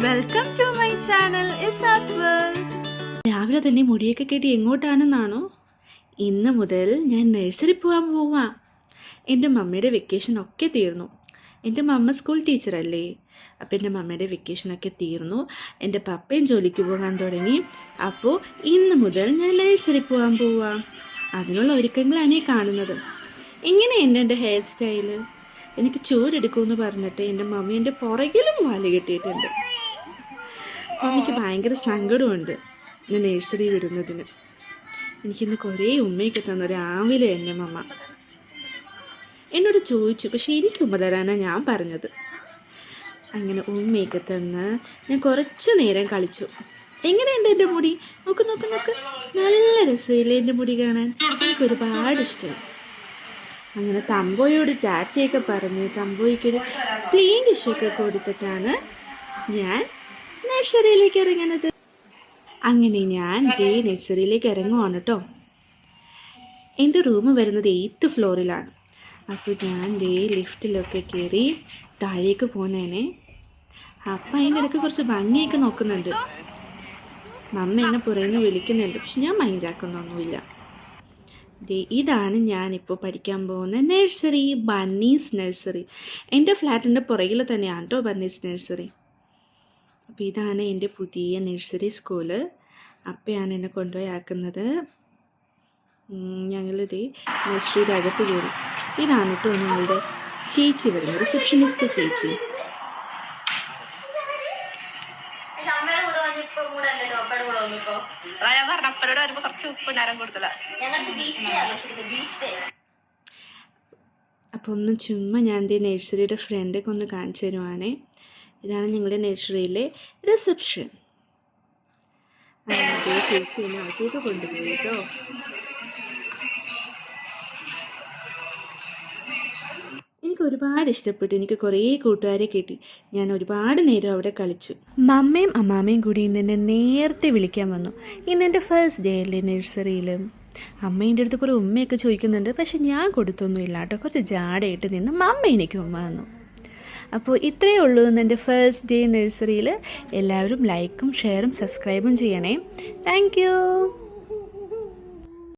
Welcome to my channel ഇസാസ് world. രാവിലെ തന്നെ മുടിയൊക്കെ കെട്ടി എങ്ങോട്ടാണെന്നാണോ? ഇന്ന് മുതൽ ഞാൻ നഴ്സറി പോകാൻ പോവാം. എൻ്റെ മമ്മിയുടെ വെക്കേഷനൊക്കെ തീർന്നു. എൻ്റെ മമ്മ സ്കൂൾ ടീച്ചറല്ലേ, അപ്പോൾ എൻ്റെ മമ്മിയുടെ വെക്കേഷനൊക്കെ തീർന്നു. എൻ്റെ പപ്പയും ജോലിക്ക് പോകാൻ തുടങ്ങി. അപ്പോൾ ഇന്ന് മുതൽ ഞാൻ നഴ്സറി പോകാൻ പോവാം. അതിനുള്ള ഒരുക്കങ്ങളാണ് ഈ കാണുന്നത്. ഇങ്ങനെയുണ്ട് എൻ്റെ ഹെയർ സ്റ്റൈല്. എനിക്ക് ചൂടെടുക്കുമെന്ന് പറഞ്ഞിട്ട് എൻ്റെ മമ്മി എൻ്റെ പുറകിലും വാല് കെട്ടിയിട്ടുണ്ട്. മമ്മിക്ക് ഭയങ്കര സങ്കടമുണ്ട് ഞാൻ നഴ്സറി വിടുന്നതിന്. എനിക്കിന്ന് കുറേ ഉമ്മയൊക്കെ തന്ന രാവിലെ എൻ്റെ മമ്മ എന്നോട് ചോദിച്ചു, പക്ഷേ എനിക്ക് ഉമ്മ തരാനാണ് ഞാൻ പറഞ്ഞത്. അങ്ങനെ ഉമ്മയൊക്കെ തന്ന് ഞാൻ കുറച്ച് നേരം കളിച്ചു. എങ്ങനെയുണ്ട് എൻ്റെ മുടി? നോക്ക് നോക്ക് നോക്ക്, നല്ല രസമില്ലേ എൻ്റെ മുടി കാണാൻ? എനിക്ക് ഒരുപാട് ഇഷ്ടമായി. അങ്ങനെ തമ്പോയോട് ടാറ്റയൊക്കെ പറഞ്ഞ് തമ്പോയ്ക്കൊരു ക്ലീൻ ഡിഷൊക്കെ കൊടുത്തിട്ടാണ് ഞാൻ നഴ്സറിയിലേക്ക് ഇറങ്ങുന്നത്. അങ്ങനെ ഞാൻ നഴ്സറിയിലേക്ക് ഇറങ്ങുവാണ് കേട്ടോ. എൻ്റെ റൂം വരുന്നത് 8th ഫ്ലോറിലാണ്. അപ്പോൾ ഞാൻ ലിഫ്റ്റിലൊക്കെ കയറി താഴേക്ക് പോകുന്നേനെ. അപ്പം അതിൻ്റെ ഇടയ്ക്ക് കുറച്ച് ഭംഗിയൊക്കെ നോക്കുന്നുണ്ട്. മമ്മ എന്നെ പുറത്തുനിന്ന് വിളിക്കുന്നുണ്ട്, പക്ഷെ ഞാൻ മൈൻഡാക്കുന്നൊന്നുമില്ല. ഇതാണ് ഞാനിപ്പോൾ പഠിക്കാൻ പോകുന്ന നഴ്സറി, ബണ്ണീസ് നഴ്സറി. എൻ്റെ ഫ്ലാറ്റിൻ്റെ പുറകിൽ തന്നെയാണ് കേട്ടോ ബണ്ണീസ് നഴ്സറി. അപ്പോൾ ഇതാണ് എൻ്റെ പുതിയ നഴ്സറി സ്കൂള്. അപ്പയാണ് എന്നെ കൊണ്ടുപോയി ആക്കുന്നത്. ഞങ്ങളിത് നഴ്സറിയുടെ അകത്ത് കയറി. ഇതാണ് കേട്ടോ ഞങ്ങളുടെ ചേച്ചി വരുന്നത്, റിസപ്ഷനിസ്റ്റ് ചേച്ചി. അപ്പോൾ ഒന്ന് ചുമ്മാ ഞാൻ നഴ്സറിയുടെ ഫ്രണ്ടൊക്കെ ഒന്ന് കാണിച്ചു തരുവാണേ. ഇതാണ് ഞങ്ങളുടെ നഴ്സറിയിലെ റിസപ്ഷൻ. അതേ ചേച്ചി എന്നെ അകത്തേക്ക് കൊണ്ടുപോയി കേട്ടോ. എനിക്ക് ഒരുപാട് ഇഷ്ടപ്പെട്ടു. എനിക്ക് കുറേ കൂട്ടുകാരെ കിട്ടി. ഞാൻ ഒരുപാട് നേരം അവിടെ കളിച്ചു. മമ്മയും അമ്മാമ്മയും കൂടി ഇന്ന് എന്നെ നേരത്തെ വിളിക്കാൻ വന്നു. ഇന്ന് എൻ്റെ ഫസ്റ്റ് ഡേ അല്ലേ നഴ്സറിയിലും. അമ്മേൻ്റെ അടുത്ത് കുറേ ഉമ്മയൊക്കെ ചോദിക്കുന്നുണ്ട്, പക്ഷെ ഞാൻ കൊടുത്തൊന്നുമില്ല കേട്ടോ. കുറച്ച് ജാടയിട്ട് നിന്ന് മമ്മ എനിക്ക് ഉമ്മ തന്നു. അപ്പോൾ ഇത്രയേ ഉള്ളൂ ഇന്ന് എൻ്റെ ഫസ്റ്റ് ഡേ നഴ്സറിയിൽ. എല്ലാവരും ലൈക്കും ഷെയറും സബ്സ്ക്രൈബും ചെയ്യണേ. Thank you.